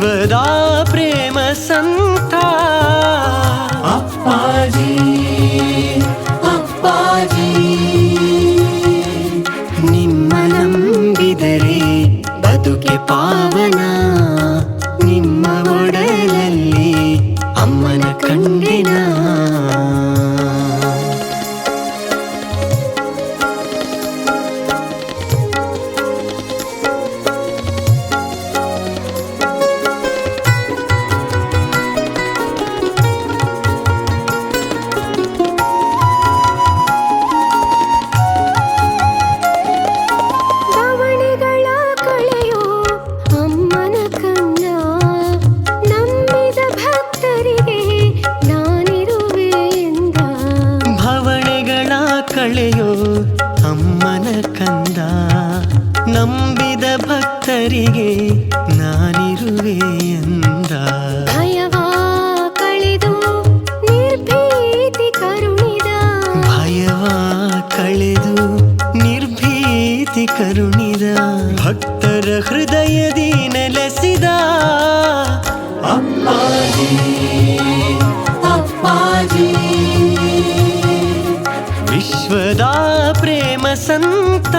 ವಿಶ್ವದ ಪ್ರೇಮ ಸಂತ ಅಪ್ಪಾಜಿ ಅಪ್ಪಾಜಿ. ನಿಮ್ಮ ನಂಬಿದರೆ ಬದುಕೆ ಪಾವನ, ನಿಮ್ಮ ಒಡಲಲ್ಲಿ ಅಮ್ಮನ ಕಂಡಿನ. ಕಳೆಯೋ ಅಮ್ಮನ ಕಂದ, ನಂಬಿದ ಭಕ್ತರಿಗೆ ನಾನಿರುವೆ ಎಂದ. ಭಯವ ಕಳೆದು ನಿರ್ಭೀತಿ ಕರುಣಿದ, ಭಯವ ಕಳೆದು ನಿರ್ಭೀತಿ ಕರುಣಿದ, ಭಕ್ತರ ಹೃದಯದಿ ನೆಲೆಸಿದ ಅಪ್ಪಾಜಿ ಅಪ್ಪಾಜಿ. ವಿಶ್ವದ ಪ್ರೇಮ ಸಂತ